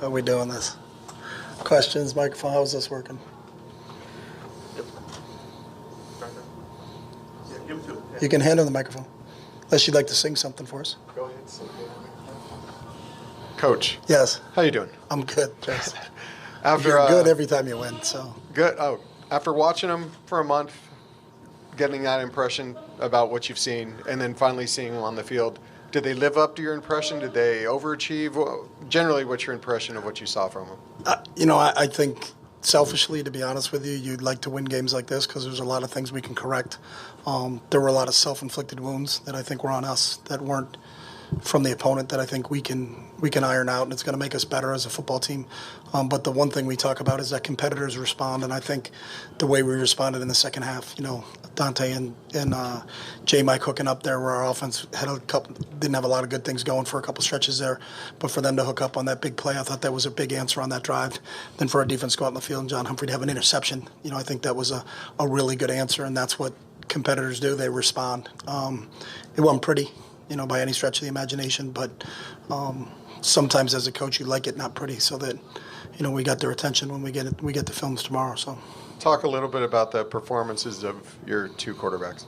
How are we doing this? Questions, microphone, how's this working? You can hand on the microphone. Unless you'd like to sing something for us. Go ahead. Coach. Yes. How you doing? I'm good, Jess. You're good every time you win, so. Good. Oh, after watching them for a month, getting that impression about what you've seen, and then finally seeing them on the field, did they live up to your impression? Did they overachieve? Generally, what's your impression of what you saw from them? I think selfishly, to be honest with you, you'd like to win games like this because there's a lot of things we can correct. There were a lot of self-inflicted wounds that I think were on us that weren't from the opponent that I think we can iron out, and it's going to make us better as a football team. But the one thing we talk about is that competitors respond, and I think the way we responded in the second half, Dante and J.Michael hooking up there, where our offense didn't have a lot of good things going for a couple stretches there, but for them to hook up on that big play, I thought that was a big answer on that drive. Then for our defense to go out in the field and John Humphrey to have an interception, I think that was a really good answer, and that's what competitors do. They respond. It wasn't pretty, by any stretch of the imagination, but sometimes as a coach you like it not pretty, so that we got their attention when we get the films tomorrow. So talk a little bit about the performances of your two quarterbacks.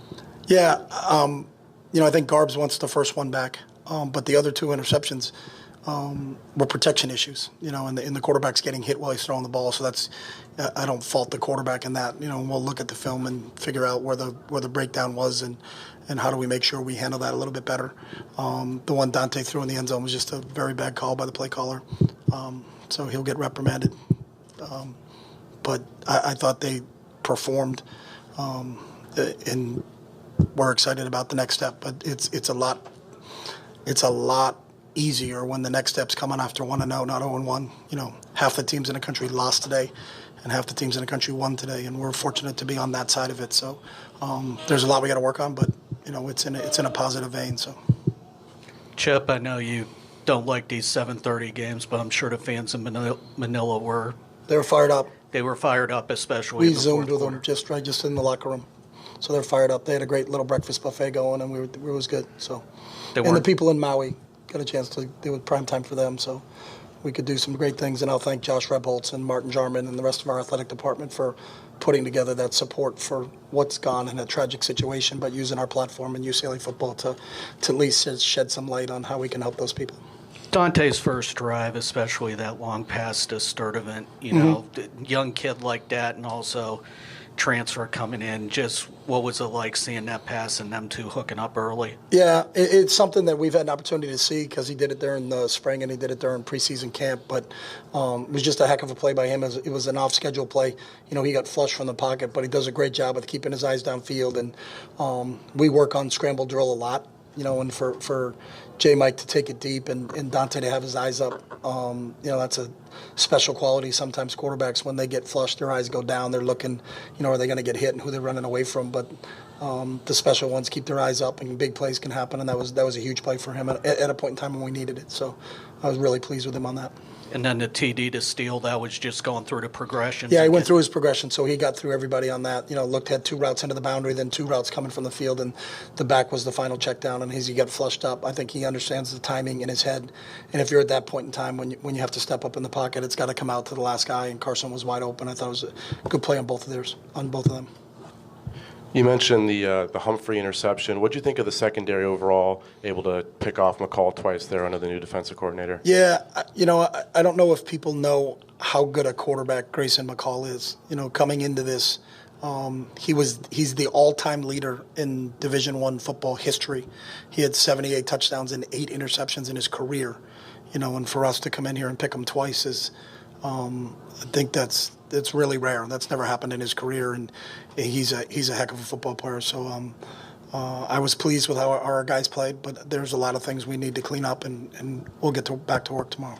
Yeah, I think Garbs wants the first one back, but the other two interceptions were protection issues, and the quarterback's getting hit while he's throwing the ball. So that's I don't fault the quarterback in that. We'll look at the film and figure out where the breakdown was and how do we make sure we handle that a little bit better. The one Dante threw in the end zone was just a very bad call by the play caller, so he'll get reprimanded. But I thought they performed, and we're excited about the next step. But it's a lot easier when the next step's coming after 1-0, not 0-1. Half the teams in the country lost today, and half the teams in the country won today, and we're fortunate to be on that side of it. So there's a lot we got to work on, but it's in a positive vein. So, Chip, I know you don't like these 7:30 games, but I'm sure the fans in Manila were. They were fired up. They were fired up, especially. We in the zoomed with quarter. them just in the locker room, so they're fired up. They had a great little breakfast buffet going, and it was good. So, and the people in Maui got a chance to do it prime time for them, so we could do some great things. And I'll thank Josh Rebholz and Martin Jarman and the rest of our athletic department for putting together that support for what's gone in a tragic situation, but using our platform in UCLA football to at least shed some light on how we can help those people. Dante's first drive, especially that long pass to Sturdivant, young kid like that, and also transfer coming in. Just what was it like seeing that pass and them two hooking up early? Yeah, it's something that we've had an opportunity to see because he did it during the spring and he did it during preseason camp. But it was just a heck of a play by him. It was an off-schedule play. He got flushed from the pocket, but he does a great job of keeping his eyes downfield. And we work on scramble drill a lot. And for J-Mike to take it deep and Dante to have his eyes up, that's a special quality. Sometimes quarterbacks, when they get flushed, their eyes go down. They're looking, are they going to get hit and who they're running away from. But the special ones keep their eyes up and big plays can happen. And that was a huge play for him at a point in time when we needed it. So I was really pleased with him on that. And then the TD to steal, that was just going through the progressions. Yeah, he went through his progression, so he got through everybody on that. Had 2 routes into the boundary, then 2 routes coming from the field, and the back was the final check down, and he got flushed up. I think he understands the timing in his head. And if you're at that point in time when you have to step up in the pocket, it's got to come out to the last guy, and Carson was wide open. I thought it was a good play on both of them. You mentioned the Humphrey interception. What did you think of the secondary overall, able to pick off McCall twice there under the new defensive coordinator? Yeah, I don't know if people know how good a quarterback Grayson McCall is. Coming into this, he's the all-time leader in Division I football history. He had 78 touchdowns and 8 interceptions in his career. And for us to come in here and pick him twice is, I think that's really rare. That's never happened in his career, and he's a heck of a football player. So I was pleased with how our guys played, but there's a lot of things we need to clean up, and we'll get back to work tomorrow.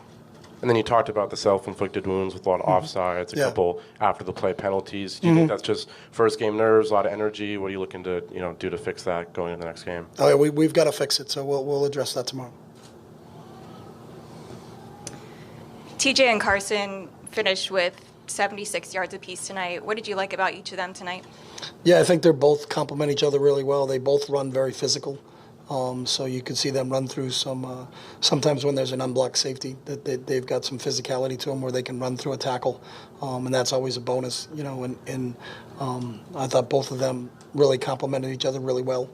And then you talked about the self-inflicted wounds with a lot of offsides, a couple after the play penalties. Do you think that's just first game nerves, a lot of energy? What are you looking to do to fix that going into the next game? Oh yeah, we've got to fix it, so we'll address that tomorrow. TJ and Carson finished with 76 yards apiece tonight. What did you like about each of them tonight? Yeah, I think they're both complement each other really well. They both run very physical. So you could see them run through some, sometimes when there's an unblocked safety, that they've got some physicality to them where they can run through a tackle. And that's always a bonus, and I thought both of them really complemented each other really well.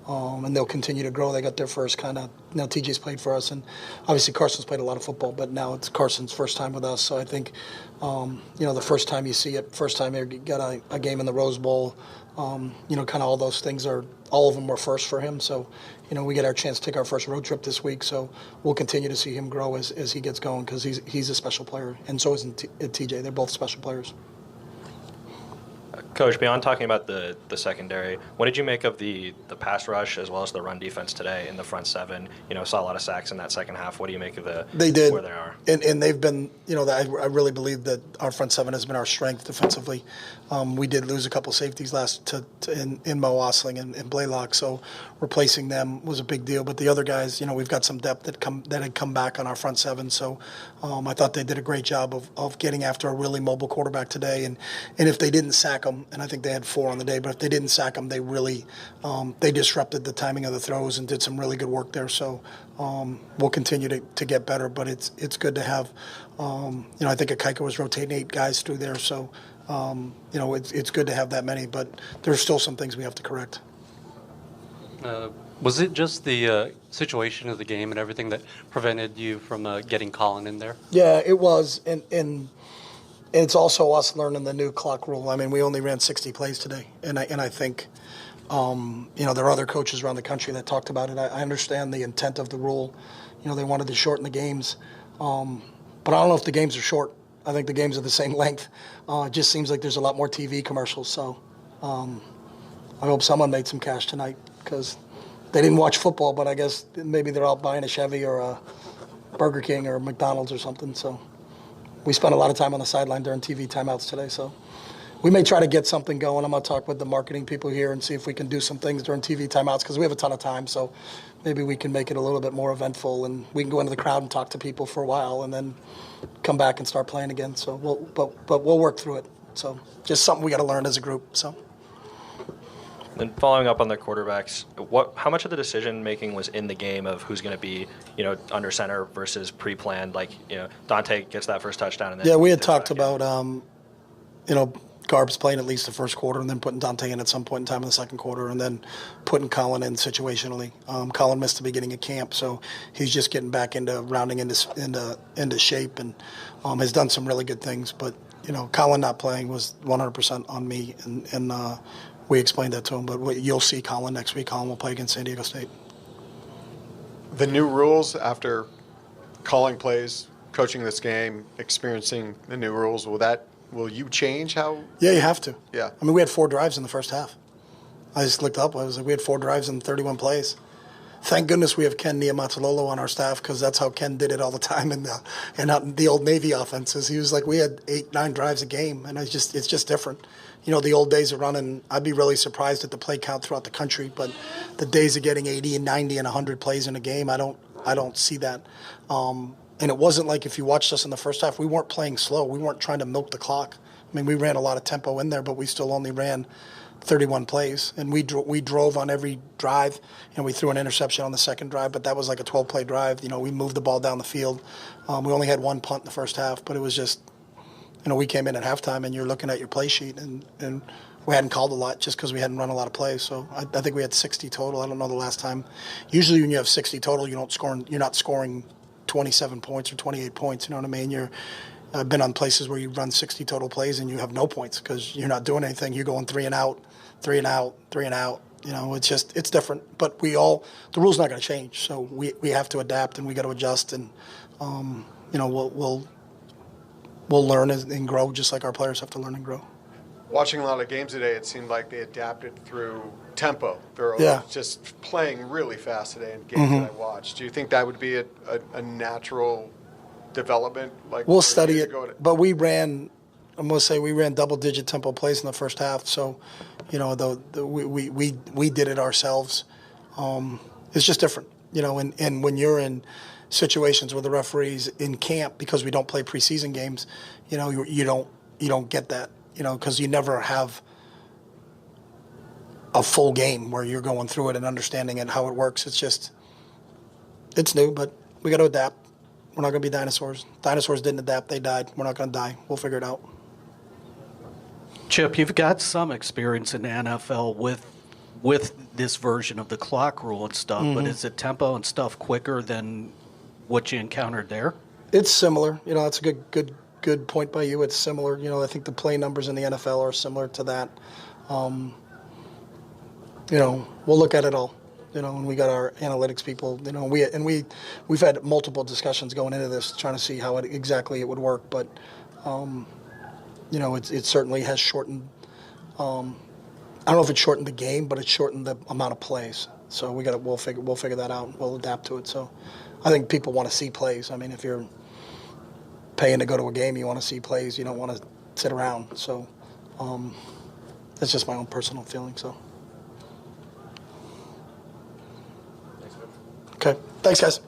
And they'll continue to grow. They got their first now TJ's played for us, and obviously Carson's played a lot of football, but now it's Carson's first time with us. So I think, the first time you see it, first time you got a game in the Rose Bowl, kind of all those things all of them were first for him. So, we get our chance to take our first road trip this week. So we'll continue to see him grow as he gets going, because he's a special player, and so is TJ. They're both special players. Coach, beyond talking about the secondary, what did you make of the pass rush as well as the run defense today in the front seven? Saw a lot of sacks in that second half. What do you make of They did. where they are? And they've been, I really believe that our front seven has been our strength defensively. We did lose a couple safeties in Mo Osling and Blaylock, so replacing them was a big deal. But the other guys, we've got some depth that had come back on our front seven. So I thought they did a great job of getting after a really mobile quarterback today. And if they didn't sack him, and I think they had 4 on the day, but if they didn't sack him, they really they disrupted the timing of the throws and did some really good work there. So we'll continue to get better, but it's good to have. I think Akaika was rotating 8 guys through there, so it's good to have that many, but there's still some things we have to correct. Was it just the situation of the game and everything that prevented you from getting Colin in there? Yeah, it was, and it's also us learning the new clock rule. I mean, we only ran 60 plays today, and I think, there are other coaches around the country that talked about it. I understand the intent of the rule. They wanted to shorten the games, but I don't know if the games are short. I think the games are the same length. It just seems like there's a lot more TV commercials. So I hope someone made some cash tonight, because they didn't watch football, but I guess maybe they're out buying a Chevy or a Burger King or McDonald's or something. So we spent a lot of time on the sideline during TV timeouts today. So we may try to get something going. I'm going to talk with the marketing people here and see if we can do some things during TV timeouts, because we have a ton of time. So maybe we can make it a little bit more eventful, and we can go into the crowd and talk to people for a while and then come back and start playing again. So we'll work through it. So just something we got to learn as a group. So. Then following up on the quarterbacks, how much of the decision making was in the game of who's going to be, under center versus pre-planned? Like, Dante gets that first touchdown, and then yeah, we had talked about, Garbs playing at least the first quarter, and then putting Dante in at some point in time in the second quarter, and then putting Colin in situationally. Colin missed the beginning of camp, so he's just getting back into rounding into shape, and has done some really good things. But Colin not playing was 100% on me, and we explained that to him. But you'll see Colin next week. Colin will play against San Diego State. The new rules after calling plays, coaching this game, experiencing the new rules, will you change how? Yeah, you have to. Yeah. I mean, we had 4 drives in the first half. I just looked up. I was like, we had 4 drives and 31 plays. Thank goodness we have Ken Niamatalolo on our staff, because that's how Ken did it all the time in the old Navy offenses. He was like, we had 8-9 drives a game, and it's just different. The old days of running, I'd be really surprised at the play count throughout the country, but the days of getting 80 and 90 and 100 plays in a game, I don't see that. And it wasn't like, if you watched us in the first half, we weren't playing slow. We weren't trying to milk the clock. I mean, we ran a lot of tempo in there, but we still only ran 31 plays. And we drove on every drive. We threw an interception on the second drive, but that was like a 12-play drive. We moved the ball down the field. We only had 1 punt in the first half, but it was just, we came in at halftime, and you're looking at your play sheet, and we hadn't called a lot just because we hadn't run a lot of plays. So I think we had 60 total. I don't know the last time. Usually when you have 60 total, you're not scoring 27 points or 28 points. You know what I mean? I've been on places where you run 60 total plays and you have no points because you're not doing anything. You're going 3 and out, 3 and out, 3 and out. It's different. But the rule's not going to change. So we have to adapt, and we got to adjust, and we'll learn and grow just like our players have to learn and grow. Watching a lot of games today, it seemed like they adapted through tempo. They're just playing really fast today in games that I watched. Do you think that would be a natural development? Like, we'll study it, but we ran double-digit tempo plays in the first half. So, we did it ourselves. It's just different, and when you're in situations where the referees in camp, because we don't play preseason games, you don't get that. Because you never have a full game where you're going through it and understanding it, how it works. It's new, but we got to adapt. We're not going to be dinosaurs. Dinosaurs didn't adapt. They died. We're not going to die. We'll figure it out. Chip, you've got some experience in the NFL with this version of the clock rule and stuff, but is the tempo and stuff quicker than what you encountered there? It's similar. That's a good point by you. It's similar. I think the play numbers in the NFL are similar to that. We'll look at it all. And we got our analytics people. We've had multiple discussions going into this, trying to see how exactly it would work. But it certainly has shortened. I don't know if it shortened the game, but it shortened the amount of plays. So we'll figure that out. We'll adapt to it. So I think people want to see plays. I mean, if you're paying to go to a game, you want to see plays. You don't want to sit around. So that's just my own personal feeling. So. Okay. Thanks, guys.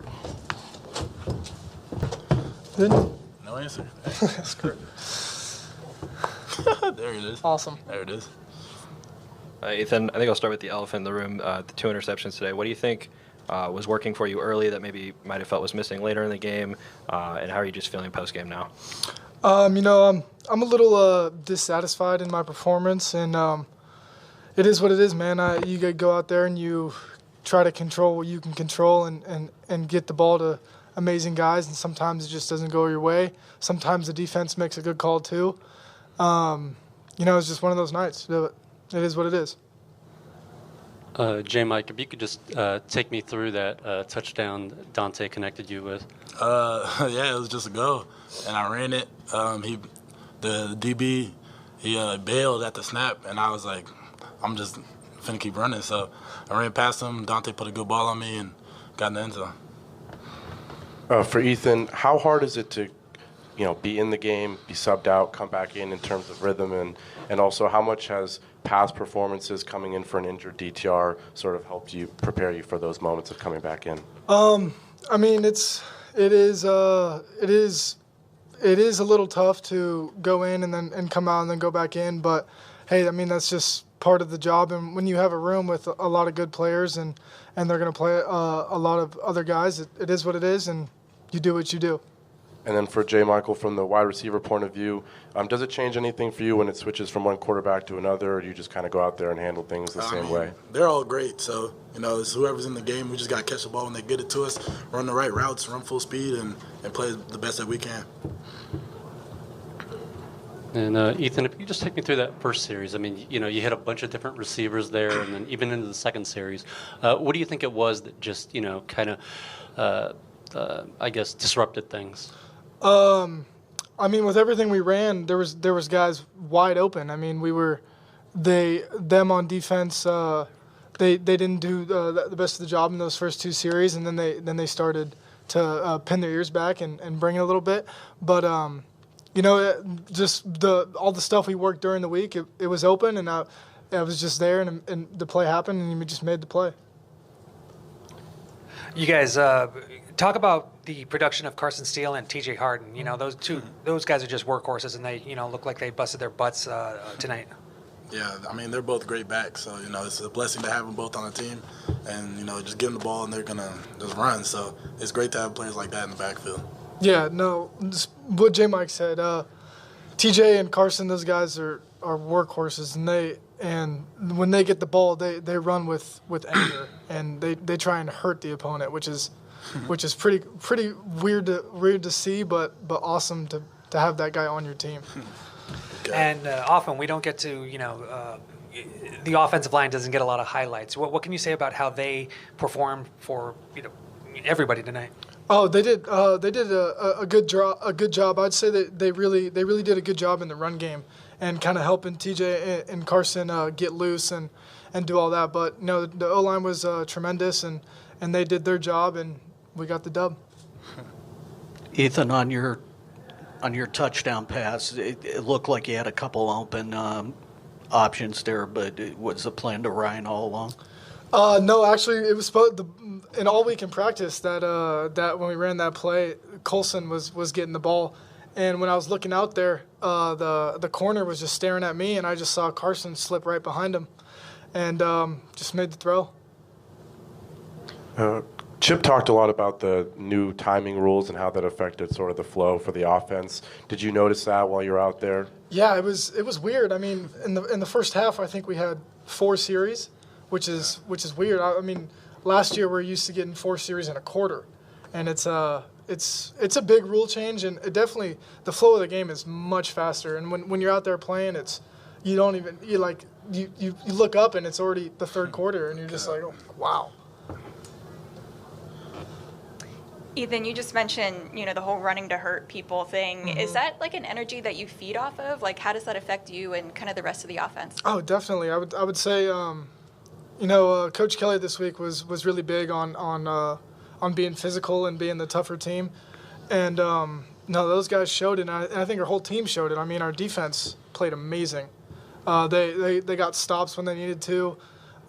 Good. No answer. That's correct. There it is. Awesome. There it is. Ethan, I think I'll start with the elephant in the room, the 2 interceptions today. What do you think was working for you early that maybe might have felt was missing later in the game, and how are you just feeling post-game now? I'm a little dissatisfied in my performance, and it is what it is, man. You gotta go out there and you try to control what you can control and get the ball to amazing guys, and sometimes it just doesn't go your way. Sometimes the defense makes a good call too. It's just one of those nights. It is what it is. J-Mike, if you could just take me through that touchdown Dante connected you with. Yeah, it was just a go, and I ran it. The DB, he bailed at the snap, and I was like, I'm just finna keep running. So I ran past him. Dante put a good ball on me and got in the end zone. For Ethan, how hard is it to, be in the game, be subbed out, come back in terms of rhythm, and also how much has past performances coming in for an injured DTR sort of helped you prepare you for those moments of coming back in? I mean, it is a little tough to go in and come out and then go back in, but hey, I mean, that's just part of the job. And when you have a room with a lot of good players and they're going to play a lot of other guys, it is what it is, and you do what you do. And then for J.Michael, from the wide receiver point of view, does it change anything for you when it switches from one quarterback to another, or do you just kind of go out there and handle things the same way? They're all great. So, it's whoever's in the game, we just got to catch the ball when they get it to us, run the right routes, run full speed, and play the best that we can. And Ethan, if you could just take me through that first series. I mean, you hit a bunch of different receivers there, and then even into the second series. What do you think it was that just, kind of, I guess, disrupted things? I mean, with everything we ran, there was guys wide open. I mean, them on defense. They didn't do the best of the job in those first 2 series, and then they started to pin their ears back and bring it a little bit. But just all the stuff we worked during the week, it was open, and I was just there, and the play happened, and we just made the play. You guys talk about the production of Carson Steele and T.J. Harden. Those guys are just workhorses, and they look like they busted their butts tonight. Yeah, I mean, they're both great backs, so, it's a blessing to have them both on the team. And, just give them the ball and they're going to just run. So it's great to have players like that in the backfield. Yeah, no, what J-Mike said, TJ and Carson, those guys are workhorses, and when they get the ball, they run with anger, and they try and hurt the opponent, which is pretty weird to see, but awesome to have that guy on your team. Okay. And often we don't get to, the offensive line doesn't get a lot of highlights. What can you say about how they performed for everybody tonight? Oh, they did a good job. I'd say that they really did a good job in the run game and kind of helping TJ and Carson get loose and do all that. But the O-line was tremendous, and they did their job, and we got the dub. Ethan, on your touchdown pass, it looked like you had a couple open options there, but was the plan to Ryan all along? No, actually, it was in all week in practice that when we ran that play, Colson was getting the ball, and when I was looking out there, the corner was just staring at me, and I just saw Carson slip right behind him, and just made the throw. Chip talked a lot about the new timing rules and how that affected sort of the flow for the offense. Did you notice that while you were out there? Yeah, it was weird. I mean, in the first half, I think we had 4 series, which is weird. I mean, last year we were used to getting 4 series in a quarter, and it's a big rule change, and it definitely the flow of the game is much faster. And when you're out there playing, you look up and it's already the third quarter, and you're just like, oh, wow. Ethan, you just mentioned, the whole running to hurt people thing. Mm-hmm. Is that like an energy that you feed off of? Like, how does that affect you and kind of the rest of the offense? Oh, definitely. I would say, Coach Kelly this week was really big on being physical and being the tougher team, and those guys showed it. And I think our whole team showed it. I mean, our defense played amazing. They got stops when they needed to.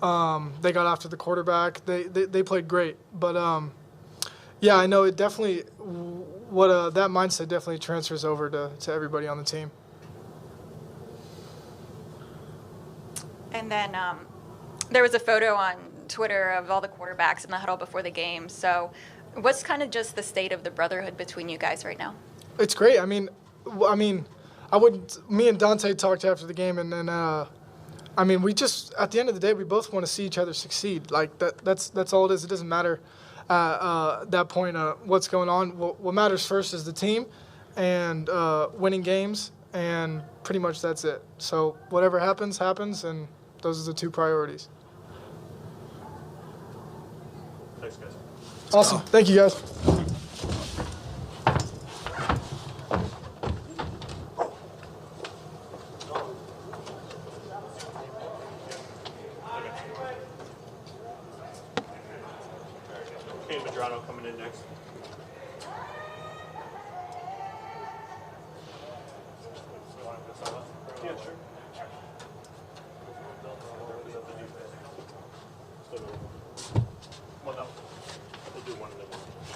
They got after the quarterback. They played great, but. Yeah, I know it definitely. That mindset definitely transfers over to everybody on the team. And then there was a photo on Twitter of all the quarterbacks in the huddle before the game. So, what's kind of just the state of the brotherhood between you guys right now? It's great. I mean, me and Dante talked after the game, and then we just at the end of the day we both want to see each other succeed. Like that's all it is. It doesn't matter. That point, what's going on. What matters first is the team and winning games, and pretty much that's it. So whatever happens, and those are the 2 priorities. Thanks, guys. Awesome. Thank you, guys. Kain, Medrano coming in next. Yeah, sure. Well, no. We'll do one of them.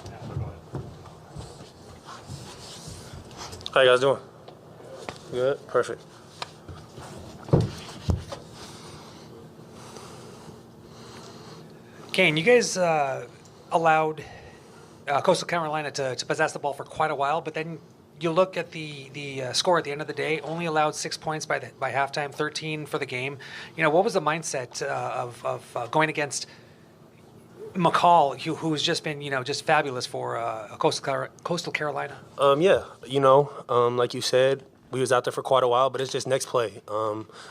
Yeah, go ahead. How you guys doing? Good? Perfect. Kain, you guys allowed Coastal Carolina to possess the ball for quite a while, but then you look at the score at the end of the day, only allowed 6 points by halftime, 13 for the game. What was the mindset of going against McCall, who's just been, just fabulous for Coastal Carolina? Like you said, we was out there for quite a while, but it's just next play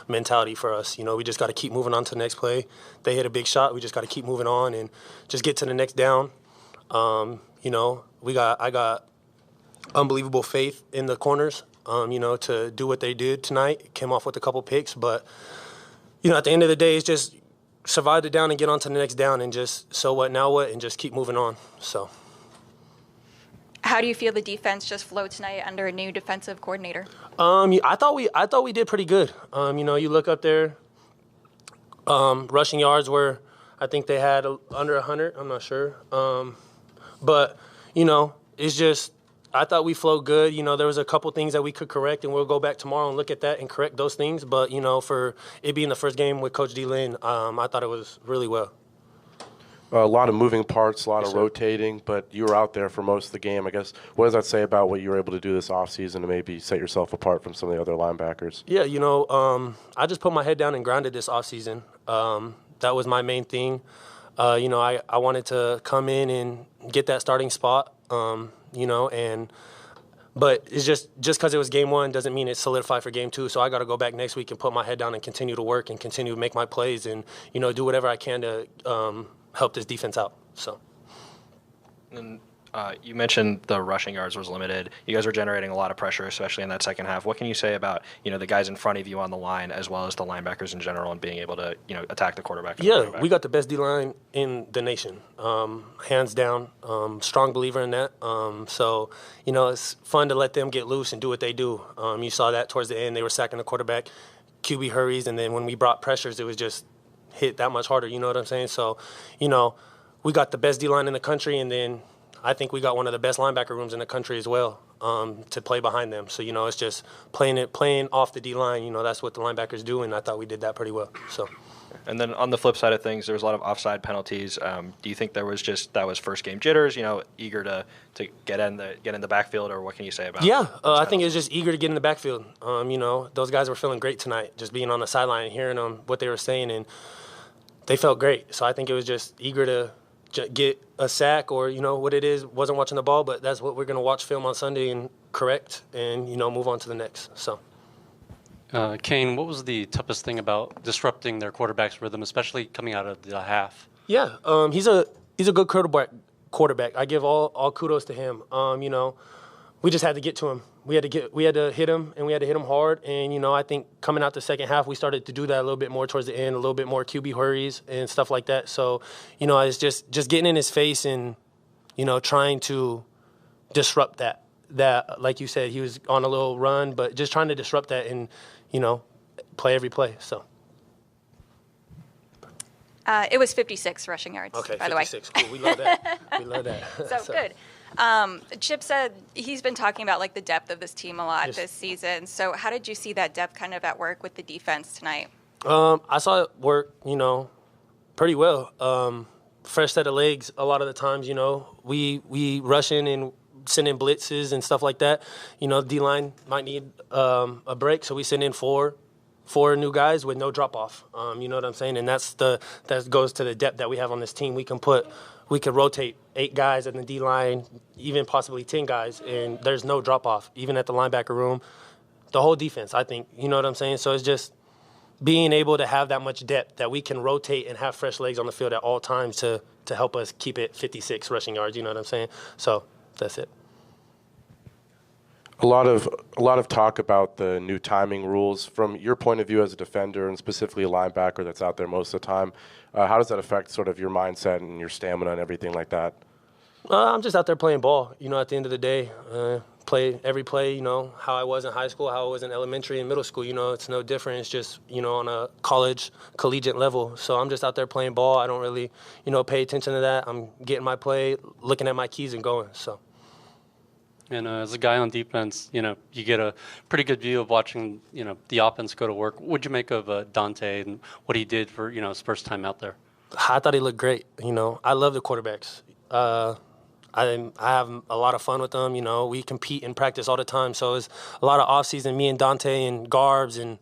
mentality for us. We just got to keep moving on to the next play. They hit a big shot. We just got to keep moving on and just get to the next down. I got unbelievable faith in the corners, to do what they did tonight. Came off with a couple picks, but, at the end of the day, it's just survive the down and get on to the next down and just so what, now what, and just keep moving on. So. How do you feel the defense just flowed tonight under a new defensive coordinator? I thought we did pretty good. You look up there, rushing yards were, I think they had under 100. I'm not sure. But it's just I thought we flowed good. There was a couple things that we could correct, and we'll go back tomorrow and look at that and correct those things. But for it being the first game with Coach D. Lynn, I thought it was really well. A lot of moving parts, a lot of rotating, but you were out there for most of the game. I guess, what does that say about what you were able to do this offseason to maybe set yourself apart from some of the other linebackers? Yeah, I just put my head down and grinded this offseason. That was my main thing. I wanted to come in and get that starting spot, but it's just because it was game 1 doesn't mean it's solidified for game 2. So I got to go back next week and put my head down and continue to work and continue to make my plays and, do whatever I can to help this defense out. So. And you mentioned the rushing yards was limited. You guys were generating a lot of pressure, especially in that second half. What can you say about the guys in front of you on the line, as well as the linebackers in general, and being able to attack the quarterback? Yeah, we got the best D line in the nation, hands down. Strong believer in that. So it's fun to let them get loose and do what they do. You saw that towards the end; they were sacking the quarterback. QB hurries, and then when we brought pressures, it was just hit that much harder. You know what I'm saying? So, we got the best D line in the country, and then I think we got one of the best linebacker rooms in the country as well to play behind them. So, it's just playing off the D line. That's what the linebackers do, and I thought we did that pretty well. So. And then on the flip side of things, there was a lot of offside penalties. Do you think that was first game jitters? Eager to get in the backfield, or what can you say about? Yeah, I think it was just eager to get in the backfield. Those guys were feeling great tonight, just being on the sideline and hearing them what they were saying, and they felt great. So I think it was just eager to get a sack or what it is. Wasn't watching the ball, but that's what we're gonna watch film on Sunday and correct, and move on to the next. So. Kain, what was the toughest thing about disrupting their quarterback's rhythm, especially coming out of the half? Yeah, he's a good quarterback. I give all kudos to him. We just had to get to him. We had to hit him, and we had to hit him hard. And I think coming out the second half, we started to do that a little bit more towards the end, a little bit more QB hurries and stuff like that. So, it's just getting in his face and trying to disrupt that. That, like you said, he was on a little run, but just trying to disrupt that and play every play. So. It was 56 rushing yards, Okay, by the way. 56. Cool. We love that. We love that. So good. Chip said he's been talking about the depth of this team a lot this season. So how did you see that depth kind of at work with the defense tonight? I saw it work, pretty well. Fresh set of legs a lot of the times, we rush in and send in blitzes and stuff like that. D-line might need a break, so we send in four new guys with no drop-off. You know what I'm saying? And that goes to the depth that we have on this team. We could rotate 8 guys in the D-line, even possibly 10 guys, and there's no drop-off, even at the linebacker room. The whole defense, I think. You know what I'm saying? So it's just being able to have that much depth that we can rotate and have fresh legs on the field at all times to help us keep it 56 rushing yards. You know what I'm saying? So that's it. A lot of talk about the new timing rules. From your point of view as a defender and specifically a linebacker that's out there most of the time, how does that affect sort of your mindset and your stamina and everything like that? I'm just out there playing ball. At the end of the day, play every play. How I was in high school, how I was in elementary and middle school. It's no different. It's just on a collegiate level. So I'm just out there playing ball. I don't really pay attention to that. I'm getting my play, looking at my keys, and going. So. And as a guy on defense, you get a pretty good view of watching, the offense go to work. What'd you make of Dante and what he did for, his first time out there? I thought he looked great. I love the quarterbacks. I have a lot of fun with them. We compete in practice all the time. So it's a lot of offseason. Me and Dante and Garbs and,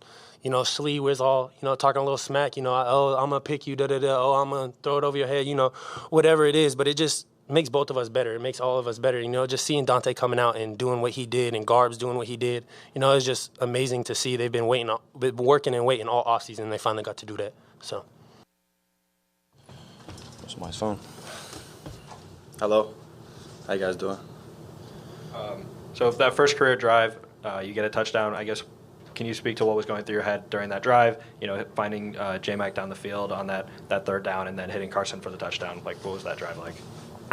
Slee was all, talking a little smack. I'm going to pick you, da-da-da. Oh, I'm going to throw it over your head, whatever it is. But it just makes both of us better. It makes all of us better. Just seeing Dante coming out and doing what he did and Garbs doing what he did, it's just amazing to see. They've been working and waiting all offseason, and they finally got to do that. So. What's my phone? Hello. How you guys doing? So if that first career drive, you get a touchdown, I guess, can you speak to what was going through your head during that drive, finding J-Mike down the field on that third down and then hitting Carson for the touchdown? What was that drive like?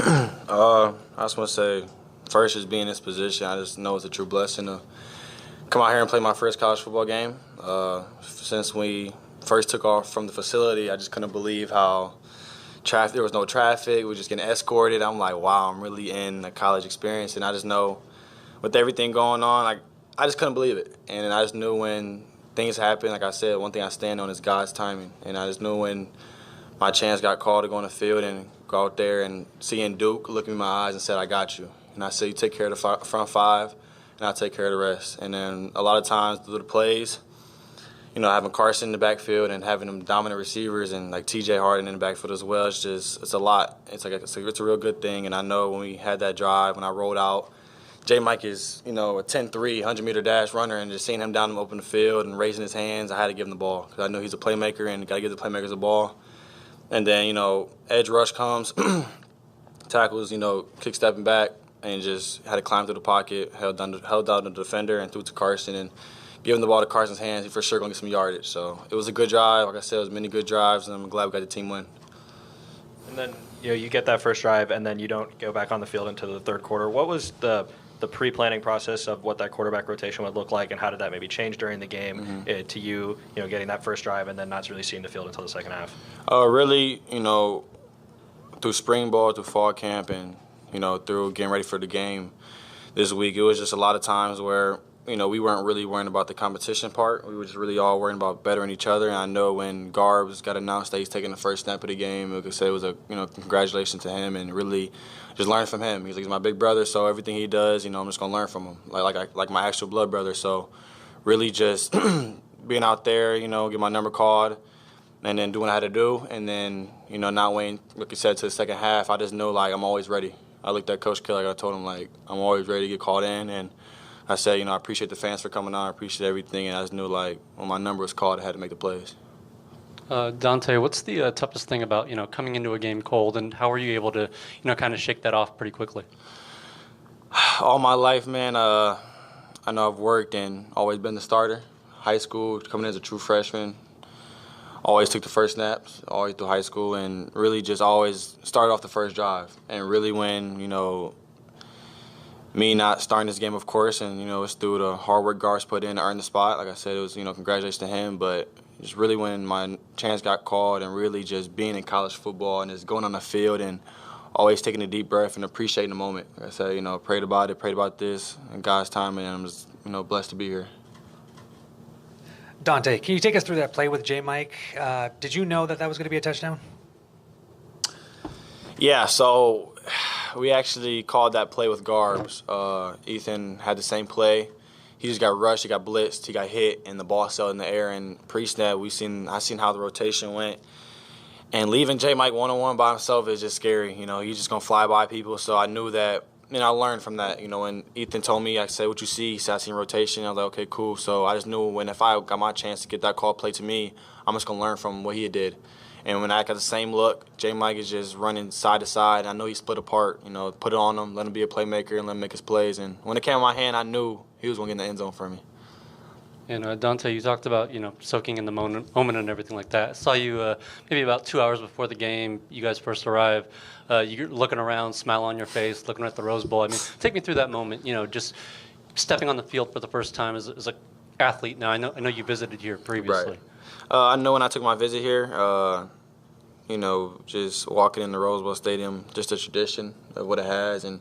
I just want to say, first, just being in this position, I just know it's a true blessing to come out here and play my first college football game. Since we first took off from the facility, I just couldn't believe how there was no traffic. We were just getting escorted. I'm like, wow, I'm really in a college experience. And I just know with everything going on, I just couldn't believe it. And I just knew when things happen, like I said, one thing I stand on is God's timing. And I just knew when my chance got called to go on the field and go out there and seeing Duke look me in my eyes and said, I got you. And I said, you take care of the front 5, and I'll take care of the rest. And then a lot of times through the plays, having Carson in the backfield and having them dominant receivers and like T.J. Harden in the backfield as well, it's a lot. It's a real good thing. And I know when we had that drive, when I rolled out, J-Mike is, a 10-3, 100-meter dash runner, and just seeing him down the open field and raising his hands, I had to give him the ball because I knew he's a playmaker and got to give the playmakers the ball. And then, edge rush comes, tackles, kick stepping back, and just had to climb through the pocket, held down the defender and threw it to Carson. And giving the ball to Carson's hands, he for sure going to get some yardage. So it was a good drive. Like I said, it was many good drives, and I'm glad we got the team win. And then, you get that first drive, and then you don't go back on the field into the third quarter. What was the pre-planning process of what that quarterback rotation would look like, and how did that maybe change during the game to you, getting that first drive and then not really seeing the field until the second half? Really, through spring ball, through fall camp, and, through getting ready for the game this week, it was just a lot of times where, we weren't really worrying about the competition part. We were just really all worrying about bettering each other. And I know when Garbs got announced that he's taking the first snap of the game, I could say it was a congratulations to him and really just learn from him. He's my big brother, so everything he does, I'm just gonna learn from him, like my actual blood brother. So really just being out there, get my number called, and then doing what I had to do, and then not waiting, like you said, to the second half. I just know I'm always ready. I looked at Coach Kelly, I told him I'm always ready to get called in, and I said, I appreciate the fans for coming on. I appreciate everything, and I just knew when my number was called, I had to make the plays. Dante, what's the toughest thing about coming into a game cold, and how are you able to kind of shake that off pretty quickly? All my life, man, I know I've worked and always been the starter. High school, coming in as a true freshman, always took the first snaps, always through high school, and really just always started off the first drive. And really when me not starting this game, of course, and it's through the hard work Garbs put in to earn the spot. Like I said, it was congratulations to him, but just really when my chance got called and really just being in college football and just going on the field and always taking a deep breath and appreciating the moment. Like I said, prayed about this and God's time, and I'm just blessed to be here. Dante, can you take us through that play with J-Mike? Did you know that was going to be a touchdown? Yeah, so we actually called that play with Garbs. Ethan had the same play. He just got rushed, he got blitzed, he got hit, and the ball sailed in the air. And pre-snap, I seen how the rotation went. And leaving J-Mike one-on-one by himself is just scary. He's just going to fly by people. So I knew that, I learned from that. When Ethan told me, I said, what you see? He said, I seen rotation. I was like, okay, cool. So I just knew if I got my chance to get that call play to me, I'm just going to learn from what he did. And when I got the same look, J-Mike is just running side to side. I know he split apart, put it on him, let him be a playmaker and let him make his plays. And when it came in my hand, I knew he was going to get in the end zone for me. And Dante, you talked about, soaking in the moment and everything like that. I saw you maybe about 2 hours before the game, you guys first arrived. You're looking around, smile on your face, looking at the Rose Bowl. I mean, take me through that moment, just stepping on the field for the first time as an athlete. Now, I know you visited here previously. Right. I know when I took my visit here, just walking in the Rose Bowl Stadium, just a tradition of what it has. And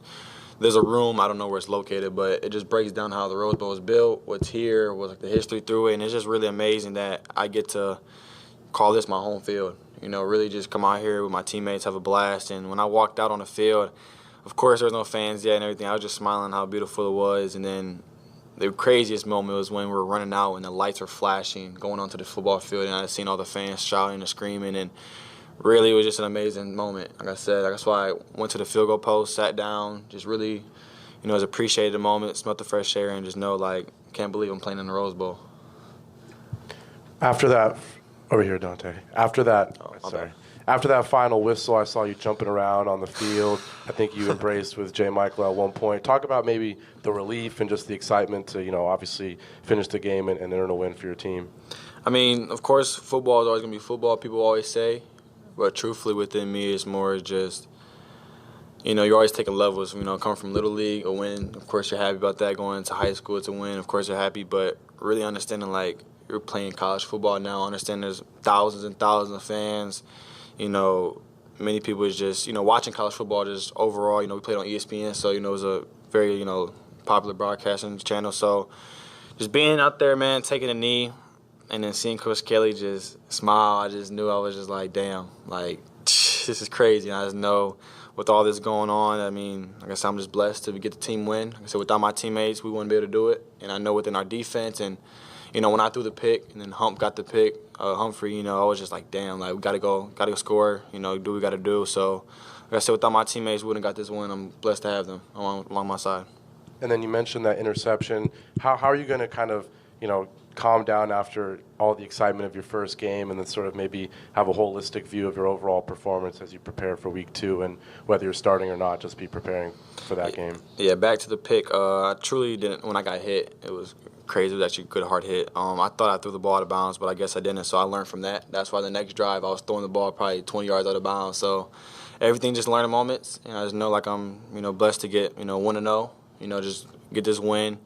there's a room, I don't know where it's located, but it just breaks down how the Rose Bowl was built, what's here, what's the history through it. And it's just really amazing that I get to call this my home field. Really just come out here with my teammates, have a blast. And when I walked out on the field, of course, there was no fans yet and everything. I was just smiling how beautiful it was. And then the craziest moment was when we were running out and the lights were flashing, going onto the football field, and I had seen all the fans shouting and screaming. And really, it was just an amazing moment. Like I said, that's why I went to the field goal post, sat down, just really, just appreciated the moment, smelled the fresh air, and just know, can't believe I'm playing in the Rose Bowl. After that, over here, Dante. After that final whistle, I saw you jumping around on the field. I think you embraced with J.Michael at one point. Talk about maybe the relief and just the excitement to, obviously finish the game and earn a win for your team. I mean, of course, football is always going to be football, people always say. But truthfully, within me, it's more just, you're always taking levels. Coming from Little League, a win. Of course, you're happy about that. Going to high school, it's a win. Of course, you're happy. But really understanding, you're playing college football now. Understand there's thousands and thousands of fans. Many people is just, watching college football just overall. We played on ESPN, so, it was a very, popular broadcasting channel. So just being out there, man, taking a knee, and then seeing Coach Kelly just smile, I just knew I was just damn, this is crazy. And I just know with all this going on, I mean, like I said, I'm just blessed to get the team win. Like I said, without my teammates, we wouldn't be able to do it. And I know within our defense and, when I threw the pick and then Hump got the pick, Humphrey, I was just damn, we got to go score, do what we got to do. So, like I said, without my teammates, we wouldn't have got this win. I'm blessed to have them along my side. And then you mentioned that interception. How are you going to kind of, calm down after all the excitement of your first game and then sort of maybe have a holistic view of your overall performance as you prepare for week 2 and whether you're starting or not, just be preparing for that game? Yeah, back to the pick. I truly didn't, when I got hit, it was crazy. It was actually a good hard hit. I thought I threw the ball out of bounds, but I guess I didn't, so I learned from that. That's why the next drive I was throwing the ball probably 20 yards out of bounds. So everything just learning moments, and I just know I'm, blessed to get, 1-0, just get this win.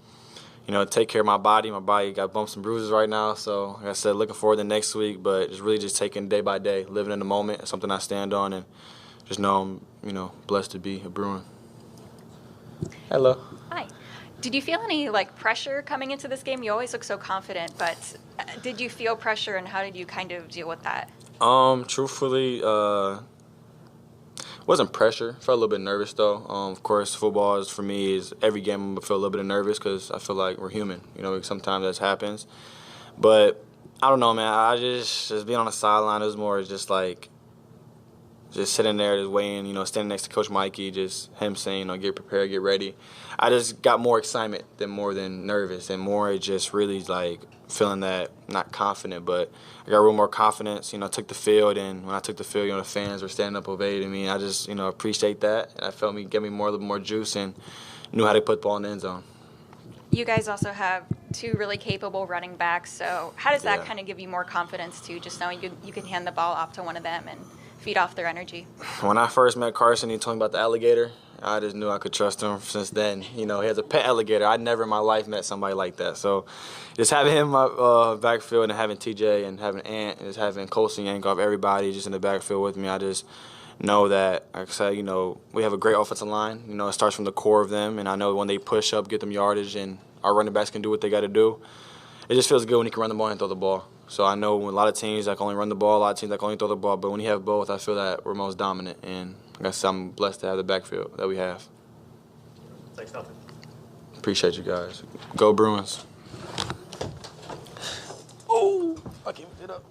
Take care of my body. My body got bumps and bruises right now. So, like I said, looking forward to next week, but just really just taking day by day, living in the moment. It's something I stand on, and just know I'm, blessed to be a Bruin. Hello. Hi. Did you feel any like pressure coming into this game? You always look so confident, but did you feel pressure, and how did you kind of deal with that? Truthfully, wasn't pressure. Felt a little bit nervous though. Of course, football is for me is every game I'm gonna feel a little bit of nervous because I feel like we're human. You know, sometimes that happens. But I don't know, man. I just being on the sideline, it was more just like just sitting there, just waiting. You know, standing next to Coach Mikey, just him saying, you know, get prepared, get ready. I just got more excitement more than nervous, and more just really like feeling that not confident, but I got a little more confidence. You know, took the field, and when I took the field, you know, the fans were standing up ovading me. I just, you know, appreciate that, and I felt get me a little more juice, and knew how to put the ball in the end zone. You guys also have two really capable running backs, so how does that Yeah. kind of give you more confidence too, just knowing you can hand the ball off to one of them and feed off their energy? When I first met Carson, he told me about the alligator. I just knew I could trust him since then. You know, he has a pet alligator. I never in my life met somebody like that. So just having him in my backfield and having TJ and having Ant and just having Colson Yankoff, everybody just in the backfield with me, I just know that, like I said, you know, we have a great offensive line. You know, it starts from the core of them, and I know when they push up, get them yardage, and our running backs can do what they got to do, it just feels good when you can run the ball and throw the ball. So I know a lot of teams that can only run the ball, a lot of teams that can only throw the ball, but when you have both, I feel that we're most dominant, and like I said, I'm blessed to have the backfield that we have. Thanks, Dante. Appreciate you guys. Go Bruins. Oh, I can't get up.